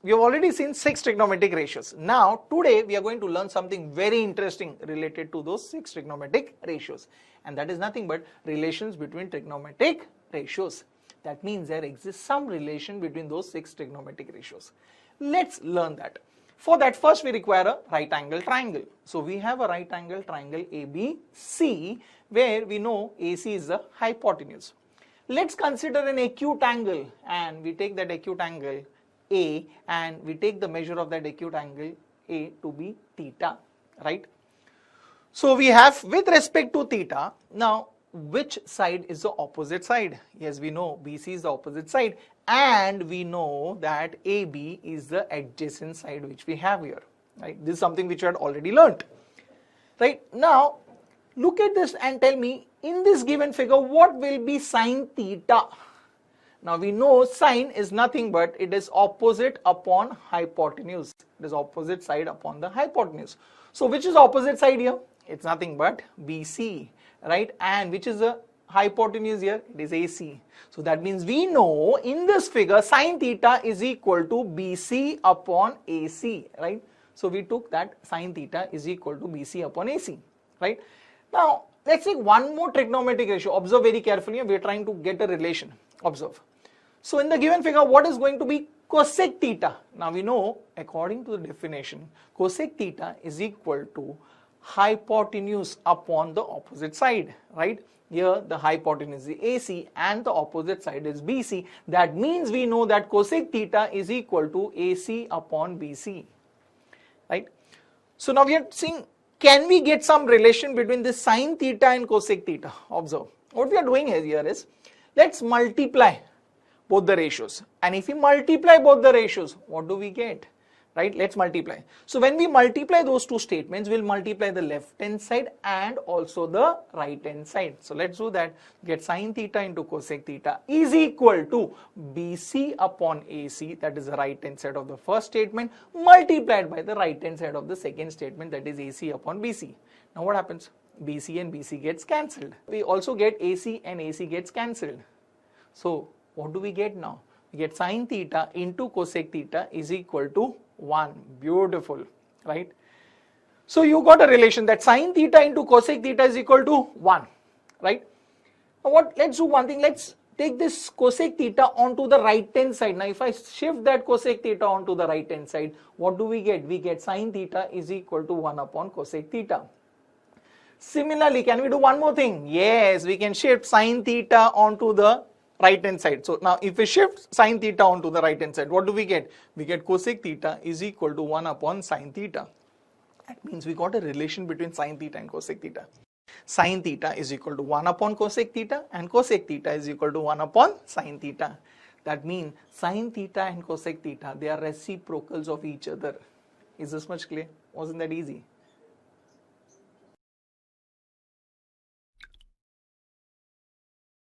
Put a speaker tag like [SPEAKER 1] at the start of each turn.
[SPEAKER 1] We have already seen 6 trigonometric ratios. Now, today we are going to learn something very interesting related to those 6 trigonometric ratios. And that is nothing but relations between trigonometric ratios. That means there exists some relation between those 6 trigonometric ratios. Let's learn that. For that, first we require a right angle triangle. So we have a right angle triangle ABC, where we know AC is the hypotenuse. Let's consider an acute angle, and we take that acute angle A, and we take the measure of that acute angle A to be theta, right? So we have, with respect to theta, now which side is the opposite side? Yes, we know BC is the opposite side, and we know that AB is the adjacent side which we have here, right? This is something which you had already learnt, right? Now look at this and tell me, in this given figure, what will be sine theta? Now we know sine is nothing but it is opposite upon hypotenuse. It is opposite side upon the hypotenuse. So which is opposite side here? It's nothing but BC, right? And which is the hypotenuse here? It is AC. So that means we know in this figure sine theta is equal to BC upon AC, right? So we took that sine theta is equal to BC upon AC, right? Now let's take one more trigonometric ratio. Observe very carefully. We are trying to get a relation. Observe. So in the given figure, what is going to be cosec theta? Now we know, according to the definition, cosec theta is equal to hypotenuse upon the opposite side, right? Here the hypotenuse is AC and the opposite side is BC. That means we know that cosec theta is equal to AC upon BC, right? So now we are seeing, can we get some relation between this sine theta and cosec theta? Observe. What we are doing here is, let's multiply both the ratios. And if we multiply both the ratios, what do we get? Right? Let's multiply. So when we multiply those two statements, we'll multiply the left hand side and also the right hand side. So let's do that. Get sine theta into cosec theta is equal to BC upon AC, that is the right hand side of the first statement, multiplied by the right hand side of the second statement, that is AC upon BC. Now what happens? BC and BC gets cancelled. We also get AC and AC gets cancelled. So what do we get now? We get sine theta into cosec theta is equal to 1. Beautiful, right? So you got a relation that sine theta into cosec theta is equal to 1, right? Now let's do one thing. Let's take this cosec theta onto the right hand side. Now if I shift that cosec theta onto the right hand side, what do we get? We get sine theta is equal to 1 upon cosec theta. Similarly, can we do one more thing? Yes, we can shift sine theta onto the right hand side. So now if we shift sine theta onto the right hand side, what do we get? We get cosec theta is equal to 1 upon sine theta. That means we got a relation between sine theta and cosec theta. Sine theta is equal to 1 upon cosec theta and cosec theta is equal to 1 upon sine theta. That means sine theta and cosec theta, they are reciprocals of each other. Is this much clear? Wasn't that easy?